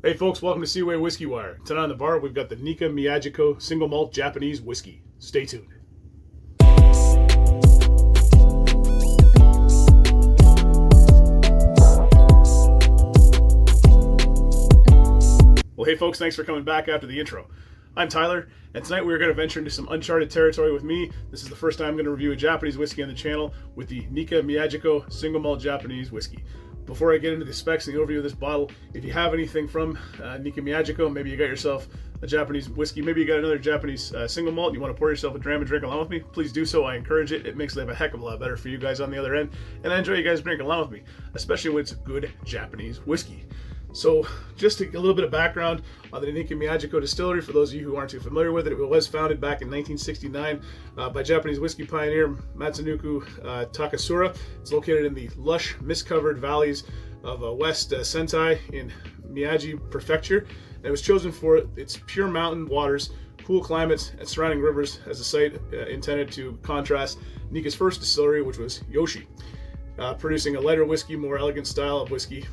Hey folks, welcome to Seaway Whiskey Wire. Tonight on the bar, we've got the Nikka Miyagikyo Single Malt Japanese Whiskey. Stay tuned. Well, hey folks, thanks for coming back after the intro. I'm Tyler, and tonight we're going to venture into some uncharted territory with me. This is the first time I'm going to review a Japanese whiskey on the channel with the Nikka Miyagikyo Single Malt Japanese Whiskey. Before I get into the specs and the overview of this bottle, if you have anything from Nikka Miyagikyo, maybe you got yourself a Japanese whiskey, maybe you got another Japanese single malt, you want to pour yourself a dram and drink along with me, please do so. I encourage it. It makes life a heck of a lot better for you guys on the other end, and I enjoy you guys drinking along with me, especially when it's good Japanese whiskey. So just a little bit of background on the Nikka Miyagikyo Distillery for those of you who aren't too familiar with it. It was founded back in 1969 by Japanese whiskey pioneer Masataka Taketsuru. It's located in the lush, mist-covered valleys of West Sendai in Miyagi Prefecture. And it was chosen for its pure mountain waters, cool climates, and surrounding rivers as a site intended to contrast Nikka's first distillery, which was Yoichi. Producing a lighter whiskey, more elegant style of whiskey.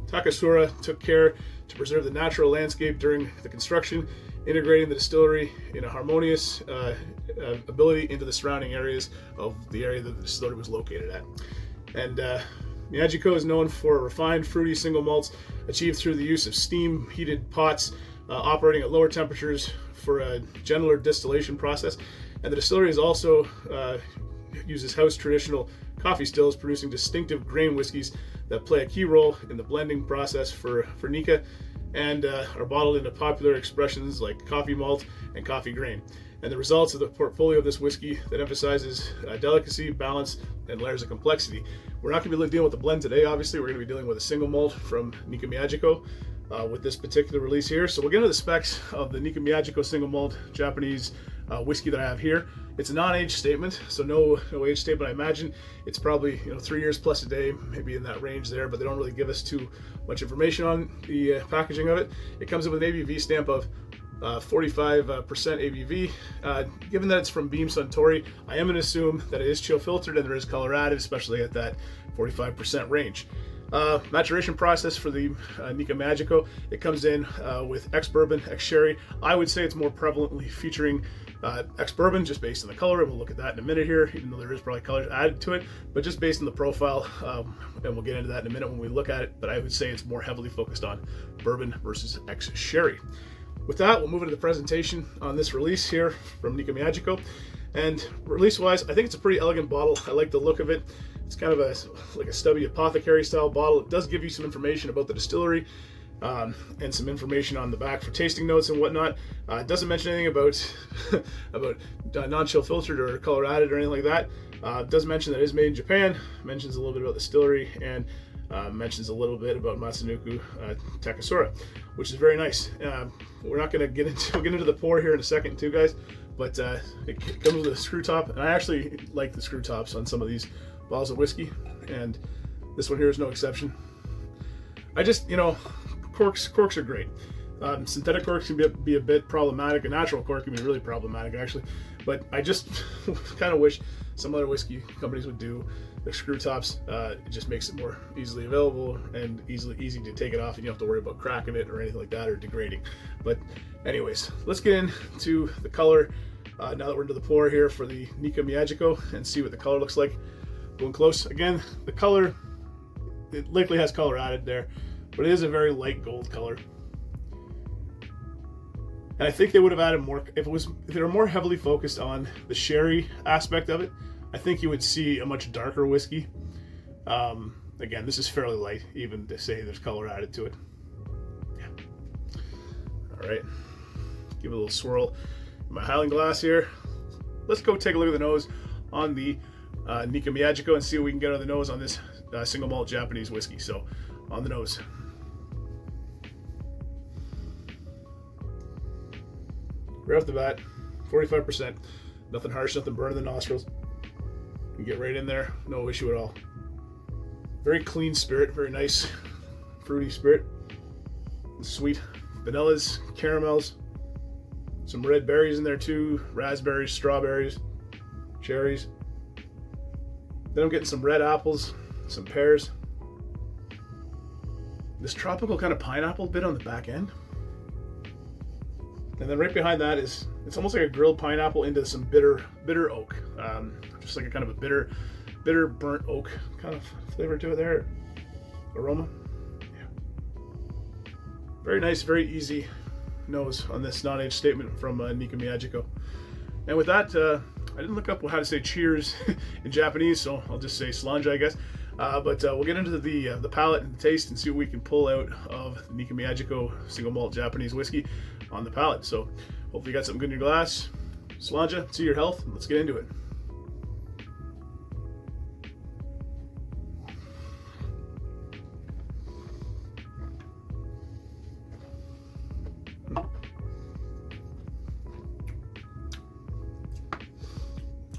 Taketsuru took care to preserve the natural landscape during the construction, integrating the distillery in a harmonious ability into the surrounding areas of the area that the distillery was located at. And Miyagikyo is known for refined, fruity single malts achieved through the use of steam-heated pots operating at lower temperatures for a gentler distillation process. And the distillery is also uses house traditional coffee stills, producing distinctive grain whiskeys that play a key role in the blending process for Nikka, and are bottled into popular expressions like coffee malt and coffee grain. And the results of the portfolio of this whiskey that emphasizes delicacy, balance, and layers of complexity. We're not going to be dealing with the blend today, obviously. We're going to be dealing with a single malt from Nikka Miyagikyo with this particular release here. So we'll get into the specs of the Nikka Miyagikyo Single Malt Japanese whiskey that I have here. It's a non-age statement, so no age statement. I imagine it's probably 3 years plus a day, maybe in that range there, but they don't really give us too much information on the packaging of it. It comes in with an ABV stamp of 45% ABV. Given that it's from Beam Suntory, I am going to assume that it is chill filtered and there is color added, especially at that 45% range. Maturation process for the Nikka Miyagikyo, it comes in with ex-bourbon, ex-sherry. I would say it's more prevalently featuring ex-bourbon just based on the color, and we'll look at that in a minute here, even though there is probably colors added to it, but just based on the profile, and we'll get into that in a minute when we look at it, but I would say it's more heavily focused on bourbon versus ex-sherry. With that, we'll move into the presentation on this release here from Nikka Miyagikyo. And release-wise, I think it's a pretty elegant bottle. I like the look of it. It's kind of like a stubby apothecary style bottle. It does give you some information about the distillery and some information on the back for tasting notes and whatnot. It doesn't mention anything about non-chill filtered or color added or anything like that. It does mention that it is made in Japan. Mentions a little bit about the distillery and mentions a little bit about Masataka Taketsuru, which is very nice. We're not going to we'll get into the pour here in a second too, guys, but it comes with a screw top, and I actually like the screw tops on some of these bottles of whiskey, and this one here is no exception. I just, corks are great. Synthetic corks can be a bit problematic. A natural cork can be really problematic, actually, but I just kind of wish some other whiskey companies would do the screw tops. It just makes it more easily available and easy to take it off, and you don't have to worry about cracking it or anything like that or degrading. But anyways, let's get into the color now that we're into the pour here for the Nikka Miyagikyo and see what the color looks like. Going close again, the color, it likely has color added there, but it is a very light gold color. And I think they would have added more if they were more heavily focused on the sherry aspect of it. I think you would see a much darker whiskey. Again, this is fairly light, even to say there's color added to it. Yeah. All right, give it a little swirl in my Highland glass here. Let's go take a look at the nose on the Nikka Miyagikyo and see what we can get on the nose on this single malt Japanese whiskey. So, on the nose. Right off the bat, 45%. Nothing harsh, nothing burning the nostrils. You get right in there, no issue at all. Very clean spirit, very nice, fruity spirit. Sweet vanillas, caramels, some red berries in there too, raspberries, strawberries, cherries. Then I'm getting some red apples, some pears. The this tropical kind of pineapple bit on the back end. And then right behind that is, it's almost like a grilled pineapple into some bitter oak. Just like a kind of a bitter burnt oak kind of flavor to it there. Aroma. Yeah. Very nice, very easy nose on this non-aged statement from Nikka Miyagikyo. And with that, I didn't look up how to say cheers in Japanese, so I'll just say slanja, I guess. But we'll get into the palate and the taste and see what we can pull out of Nikka Miyagikyo Single Malt Japanese Whiskey on the palate. So hopefully you got something good in your glass. Slanja, to your health, and let's get into it.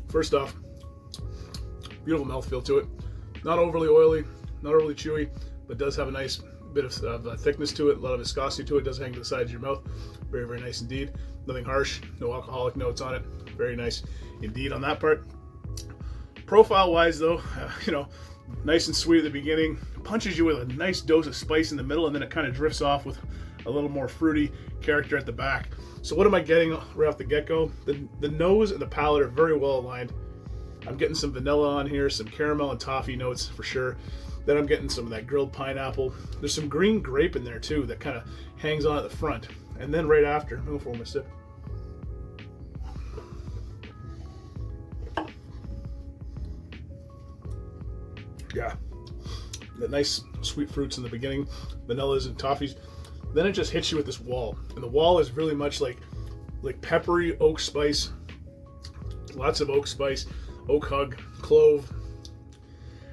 First off, beautiful mouthfeel to it. Not overly oily, not overly chewy, but does have a nice bit of thickness to it, a lot of viscosity to it. Does hang to the sides of your mouth. Very, very nice indeed. Nothing harsh, no alcoholic notes on it. Very nice indeed on that part. Profile-wise though, nice and sweet at the beginning. Punches you with a nice dose of spice in the middle, and then it kind of drifts off with a little more fruity character at the back. So what am I getting right off the get-go? The nose and the palate are very well aligned. I'm getting some vanilla on here, some caramel and toffee notes for sure. Then I'm getting some of that grilled pineapple. There's some green grape in there too that kind of hangs on at the front. And then right after, I'm going for my sip. Yeah, the nice sweet fruits in the beginning, vanillas and toffees. Then it just hits you with this wall, and the wall is really much like peppery oak spice, lots of oak spice, oak hug, clove,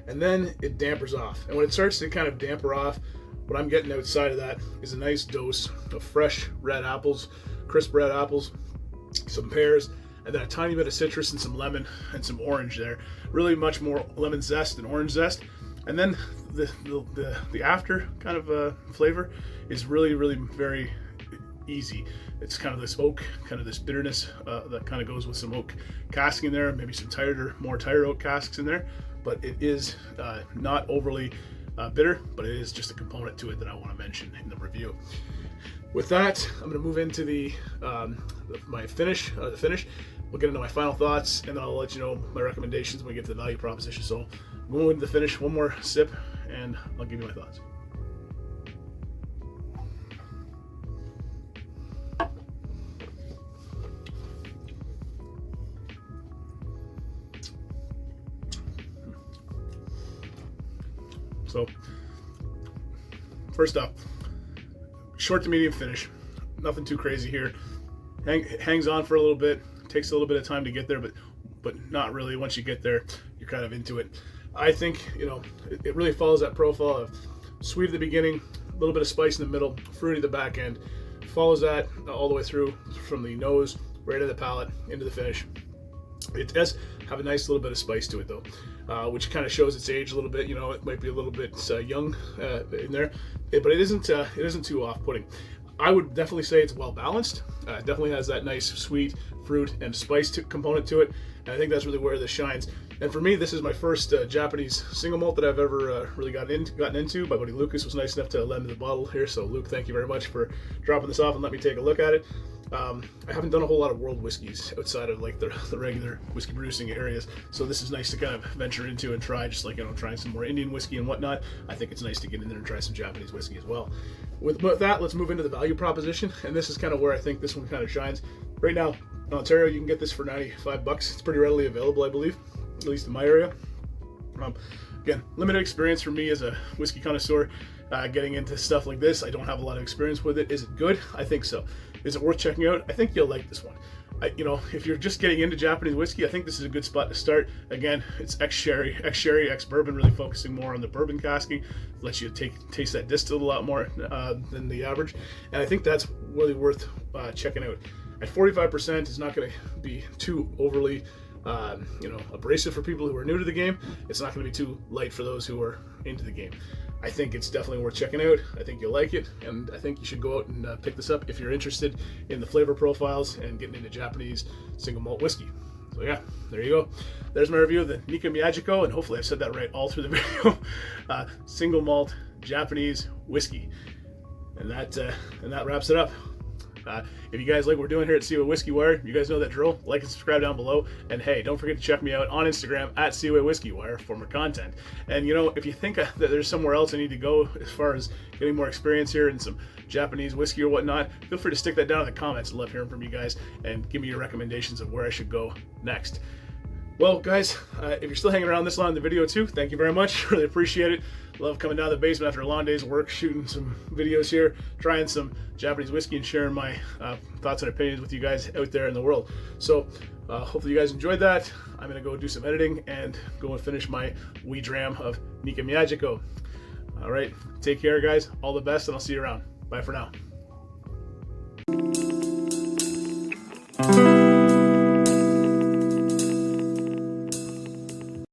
and then it dampers off. And when it starts to kind of damper off, what I'm getting outside of that is a nice dose of fresh red apples, crisp red apples, some pears, and then a tiny bit of citrus and some lemon and some orange there. Really much more lemon zest than orange zest. And then the after kind of flavor is really, really very easy. It's kind of this oak, kind of this bitterness that kind of goes with some oak cask in there, maybe some more tired oak casks in there. But it is not overly bitter, but it is just a component to it that I want to mention in the review. With that, I'm going to move into the finish. We'll get into my final thoughts, and then I'll let you know my recommendations when we get to the value proposition. So I'm going into the finish, one more sip, and I'll give you my thoughts. So, first up, short to medium finish. Nothing too crazy here. Hangs on for a little bit. Takes a little bit of time to get there, but not really. Once you get there, you're kind of into it. I think, it really follows that profile of sweet at the beginning, a little bit of spice in the middle, fruity at the back end. Follows that all the way through from the nose, right to the palate, into the finish. It does have a nice little bit of spice to it though, which kind of shows its age a little bit. It might be a little bit young in there, but it isn't too off-putting. I would definitely say it's well balanced. It definitely has that nice sweet fruit and spice component to it, and I think that's really where this shines. And for me, this is my first Japanese single malt that I've ever really gotten into. My buddy Lucas was nice enough to lend me the bottle here, so Luke, thank you very much for dropping this off and let me take a look at it. I haven't done a whole lot of world whiskeys outside of like the regular whiskey producing areas, so this is nice to kind of venture into and try, just like trying some more Indian whiskey and whatnot. I think it's nice to get in there and try some Japanese whiskey as well. With that, let's move into the value proposition, and this is kind of where I think this one kind of shines. Right now in Ontario, you can get this for $95. It's pretty readily available, I believe, at least in my area. Again, limited experience for me as a whiskey connoisseur getting into stuff like this. I don't have a lot of experience with it. Is it good? I think so. Is it worth checking out? I think you'll like this one. If you're just getting into Japanese whiskey, I think this is a good spot to start. Again, it's ex-sherry, ex-bourbon, really focusing more on the bourbon casking. Lets you taste that distilled a lot more than the average. And I think that's really worth checking out. At 45%, it's not going to be too overly abrasive for people who are new to the game. It's not going to be too light for those who are into the game. I think it's definitely worth checking out. I think you'll like it, and I think you should go out and pick this up if you're interested in the flavor profiles and getting into Japanese single malt whiskey. So yeah, there you go. There's my review of the Nikka Miyagikyo, and hopefully I said that right all through the video. Single malt Japanese whiskey. And that wraps it up. If you guys like what we're doing here at Seaway Whiskey Wire, you guys know that drill. Like and subscribe down below. And hey, don't forget to check me out on Instagram at Seaway Whiskey Wire for more content. And you know, if you think that there's somewhere else I need to go as far as getting more experience here in some Japanese whiskey or whatnot, feel free to stick that down in the comments. I love hearing from you guys and give me your recommendations of where I should go next. Well, guys, if you're still hanging around this long in the video too, thank you very much. Really appreciate it. Love coming down to the basement after a long day's work, shooting some videos here, trying some Japanese whiskey and sharing my thoughts and opinions with you guys out there in the world. So hopefully you guys enjoyed that. I'm going to go do some editing and go and finish my wee dram of Nikka Miyagikyo. All right, take care, guys. All the best, and I'll see you around. Bye for now.